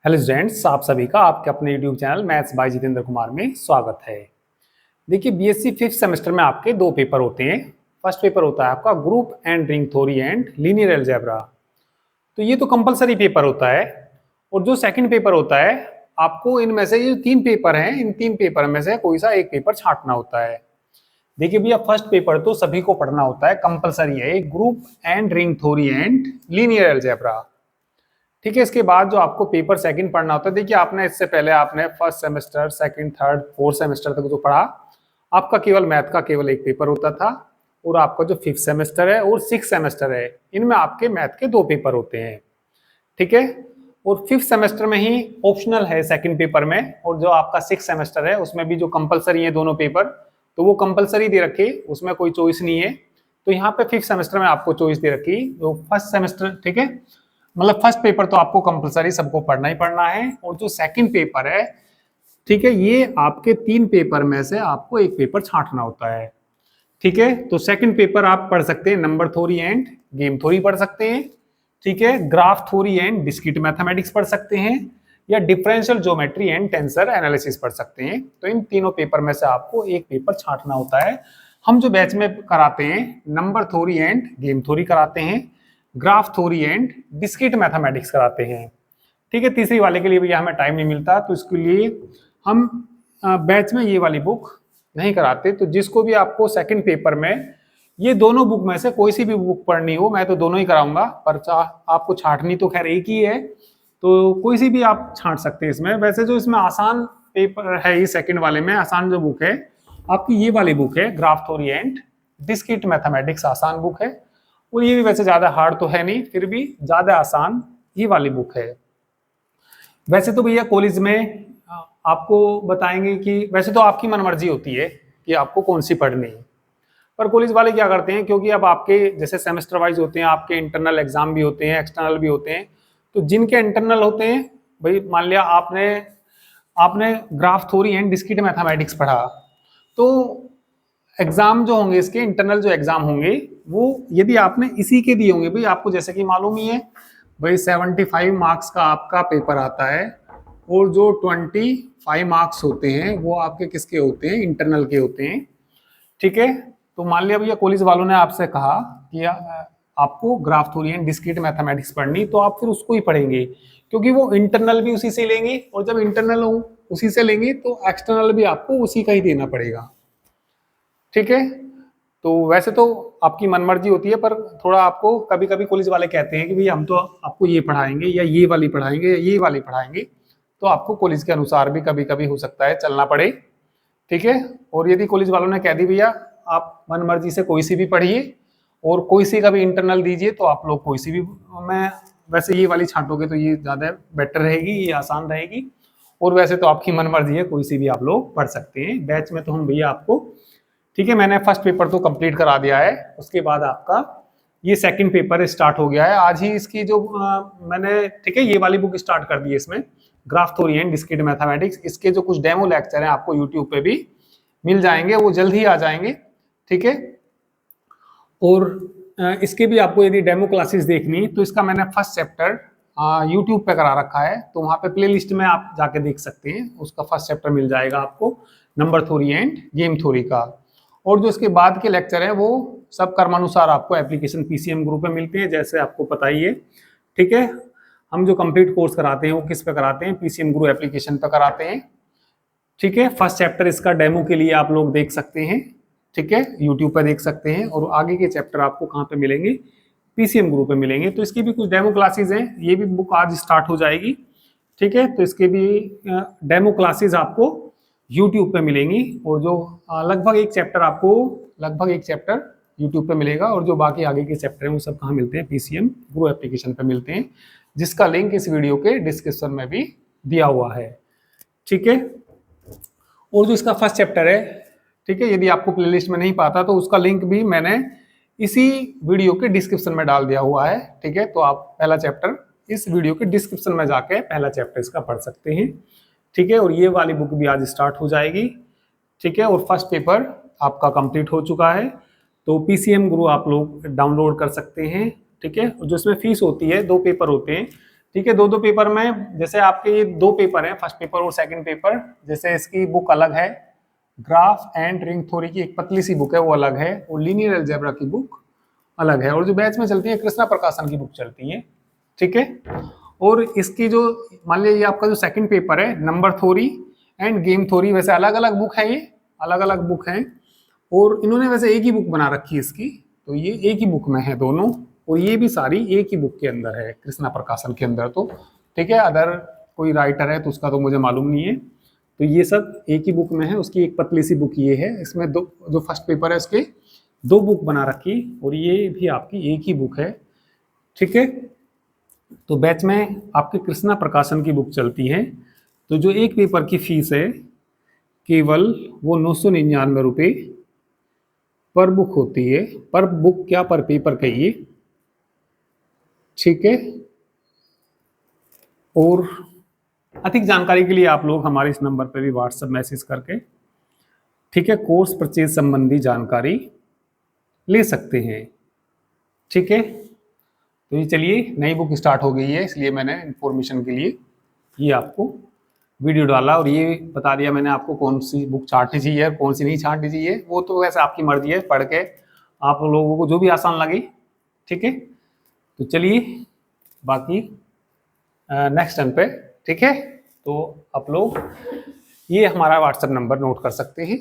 Hello students, आप सभी का आपके अपने YouTube channel maths by Jitendra Kumar में स्वागत है। देखिए, बीएससी फिफ्थ सेमेस्टर में आपके दो पेपर होते हैं। फर्स्ट पेपर होता है आपका group and ring theory and linear algebra. तो ये तो कंपलसरी पेपर होता है। और जो सेकंड पेपर होता है, आपको इनमें से ये तीन पेपर हैं, इन तीन पेपर में से कोई सा एक पेपर छांटना होता है। देखिए भैया, फर्स्ट पेपर तो सभी को पढ़ना होता है, कंपलसरी है, group and ring theory and linear algebra. ठीक है, इसके बाद जो आपको पेपर सेकंड पढ़ना होता है, देखिए आपने इससे पहले आपने first semester, second, third, fourth semester तक जो पढ़ा, आपका केवल मैथ का केवल एक पेपर होता था। और आपका जो फिफ्थ सेमेस्टर है और सिक्स सेमेस्टर है, इनमें आपके मैथ के दो पेपर होते हैं। ठीक है, और फिफ्थ सेमेस्टर में ही ऑप्शनल है सेकंड पेपर में, और जो आपका सिक्स सेमेस्टर है उसमें भी जो कंपलसरी है दोनों पेपर, तो वो कंपलसरी दे रखी, उसमें कोई चॉइस नहीं है। तो यहाँ पे फिफ्थ सेमेस्टर में आपको चॉइस दे रखी जो फर्स्ट सेमेस्टर, ठीक है, मतलब फर्स्ट पेपर तो आपको कंपलसरी सबको पढ़ना ही पढ़ना है। और जो सेकंड पेपर है, ठीक है, ये आपके तीन पेपर में से आपको एक पेपर छांटना होता है। ठीक है, तो सेकंड पेपर आप पढ़ सकते हैं number theory end game theory पढ़ सकते हैं। ठीक है, graph theory and discrete mathematics पढ़ सकते हैं, या differential geometry and tensor analysis पढ़ सकते हैं। तो इन तीनों पेपर में से आपको एक पेपर छांटना होता है। हम जो बैच में कराते हैं, number theory end game theory कराते हैं, graph theory and discrete mathematics कराते हैं। ठीक है, तीसरी वाले के लिए भैया हमें टाइम नहीं मिलता, तो इसके लिए हम बैच में ये वाली बुक नहीं कराते। तो जिसको भी आपको सेकंड पेपर में ये दोनों बुक में से कोई सी भी बुक पढ़नी हो, मैं तो दोनों ही कराऊंगा, पर आपको छांटनी तो खैर एक ही है, तो कोई सी भी आप छांट सकते हैं इसमें। वैसे जो इसमें आसान पेपर है, ये सेकंड वाले में आसान जो बुक है आपकी ये वाली बुक है, graph theory and discrete mathematics आसान बुक है। और ये भी वैसे ज्यादा हार्ड तो है नहीं, फिर भी ज्यादा आसान ये वाली बुक है। वैसे तो भैया कॉलेज में आपको बताएंगे कि वैसे तो आपकी मनमर्जी होती है कि आपको कौन सी पढ़नी है, पर कॉलेज वाले क्या करते हैं, क्योंकि अब आपके जैसे सेमेस्टर वाइज होते हैं, आपके इंटरनल एग्जाम भी होते हैं, एक्सटर्नल भी होते हैं। तो जिनके इंटरनल होते हैं, भाई मान लिया आपने आपने graph theory and discrete mathematics पढ़ा, तो एग्जाम जो होंगे इसके इंटरनल जो एग्जाम होंगे, वो यदि आपने इसी के दिए होंगे, भाई आपको जैसे कि मालूम ही है भाई 75 मार्क्स का आपका पेपर आता है, और जो 25 मार्क्स होते हैं वो आपके किसके होते हैं, इंटरनल के होते हैं। ठीक है, तो मान लिया भैया कॉलेज वालों ने आपसे कहा कि आपको graph theory and discrete mathematics पढ़नी, तो आप फिर उसको ही पढ़ेंगे, क्योंकि वो इंटरनल भी उसी से लेंगे, और जब इंटरनल उसी से लेंगे तो एक्सटर्नल भी आपको उसी का ही देना पड़ेगा। ठीक है, तो वैसे तो आपकी मनमर्जी होती है, पर थोड़ा आपको कभी कभी कॉलेज वाले कहते हैं कि भैया हम तो आपको ये पढ़ाएंगे, या ये वाली पढ़ाएंगे, या ये वाली पढ़ाएंगे, तो आपको कॉलेज के अनुसार भी कभी कभी हो सकता है चलना पड़े। ठीक है, और यदि कॉलेज वालों ने कह दी भैया आप मनमर्जी से कोई सी भी पढ़िए और कोई सी का भी इंटरनल दीजिए, तो आप लोग कोई सी भी, मैं वैसे ये वाली छांटोगे तो ये ज़्यादा बेटर रहेगी, ये आसान रहेगी। और वैसे तो आपकी मनमर्जी है, कोई सी भी आप लोग पढ़ सकते हैं। बैच में तो हम भैया आपको, ठीक है, मैंने फर्स्ट पेपर तो कंप्लीट करा दिया है, उसके बाद आपका ये सेकंड पेपर स्टार्ट हो गया है आज ही। इसकी जो मैंने, ठीक है, ये वाली बुक स्टार्ट कर दी है, इसमें graph theory and discrete mathematics, इसके जो कुछ डेमो लेक्चर हैं आपको यूट्यूब पे भी मिल जाएंगे, वो जल्द ही आ जाएंगे। ठीक है, और इसके भी आपको यदि डेमो क्लासेस देखनी, तो इसका मैंने फर्स्ट चैप्टर यूट्यूब पे करा रखा है, तो वहाँ पे प्ले लिस्ट में आप जाके देख सकते हैं, उसका फर्स्ट चैप्टर मिल जाएगा आपको, number theory end game theory का। और जो इसके बाद के लेक्चर हैं वो सब कर्मानुसार आपको एप्लीकेशन पीसीएम ग्रुप में मिलते हैं, जैसे आपको पता ही है। ठीक है, हम जो कंप्लीट कोर्स कराते हैं वो किस पे कराते हैं, पीसीएम ग्रुप एप्लीकेशन पे कराते हैं। ठीक है, फर्स्ट चैप्टर इसका डेमो के लिए आप लोग देख सकते हैं, ठीक है, यूट्यूब पर देख सकते हैं, और आगे के चैप्टर आपको कहाँ पे मिलेंगे, पीसीएम ग्रुप पे मिलेंगे। तो इसकी भी कुछ डेमो क्लासेस हैं, ये भी बुक आज स्टार्ट हो जाएगी। ठीक है, तो इसके भी डेमो क्लासेस आपको यूट्यूब पे मिलेंगी, और जो लगभग एक चैप्टर यूट्यूब पे मिलेगा, और जो बाकी आगे के चैप्टर हैं वो सब कहाँ मिलते हैं, पीसीएम ग्रुप एप्लीकेशन पे मिलते हैं, जिसका लिंक इस वीडियो के डिस्क्रिप्शन में भी दिया हुआ है। ठीक है, और जो इसका फर्स्ट चैप्टर है, ठीक है, यदि आपको प्लेलिस्ट में नहीं पाता तो उसका लिंक भी मैंने इसी वीडियो के डिस्क्रिप्शन में डाल दिया हुआ है। ठीक है, तो आप पहला चैप्टर इस वीडियो के डिस्क्रिप्शन में जाके पहला चैप्टर इसका पढ़ सकते हैं। ठीक है, और ये वाली बुक भी आज स्टार्ट हो जाएगी। ठीक है, और फर्स्ट पेपर आपका कंप्लीट हो चुका है, तो पीसीएम गुरु आप लोग डाउनलोड कर सकते हैं। ठीक है, जो इसमें फीस होती है, दो पेपर होते हैं, ठीक है, दो दो पेपर में, जैसे आपके ये दो पेपर हैं, फर्स्ट पेपर और सेकंड पेपर, जैसे इसकी बुक अलग है, ग्राफ एंड रिंग थ्योरी की एक पतली सी बुक है वो अलग है, और लीनियर अलजेब्रा की बुक अलग है, और जो बैच में चलती है कृष्णा प्रकाशन की बुक चलती है। ठीक है, और इसकी जो मान लीजिए आपका जो सेकंड पेपर है, number theory end game theory, वैसे अलग अलग बुक है, ये अलग अलग बुक हैं, और इन्होंने वैसे एक ही बुक बना रखी है इसकी, तो ये एक ही बुक में है दोनों, और ये भी सारी एक ही बुक के अंदर है, कृष्णा प्रकाशन के अंदर। तो ठीक है, अदर कोई राइटर है तो उसका तो मुझे मालूम नहीं है, तो ये सब एक ही बुक में है। उसकी एक पतली सी बुक ये है, इसमें दो, जो फर्स्ट पेपर है उसके दो बुक बना रखी, और ये भी आपकी एक ही बुक है। ठीक है, तो बैच में आपके कृष्णा प्रकाशन की बुक चलती है, तो जो एक पेपर की फीस है केवल वो 999 रुपये पर बुक होती है, पर बुक क्या, पर पेपर कहिए। ठीक है, और अधिक जानकारी के लिए आप लोग हमारे इस नंबर पर भी व्हाट्सएप मैसेज करके, ठीक है, कोर्स परचेज संबंधी जानकारी ले सकते हैं। ठीक है, तो ये चलिए, नई बुक स्टार्ट हो गई है, इसलिए मैंने इन्फॉर्मेशन के लिए ये आपको वीडियो डाला, और ये बता दिया मैंने आपको कौन सी बुक छांटनी चाहिए, कौन सी नहीं छांटनी चाहिए, वो तो वैसे आपकी मर्जी है, पढ़ के आप लोगों को जो भी आसान लगे। ठीक है, तो चलिए बाकी नेक्स्ट टर्न पे। ठीक है, तो आप लोग ये हमारा व्हाट्सएप नंबर नोट कर सकते हैं।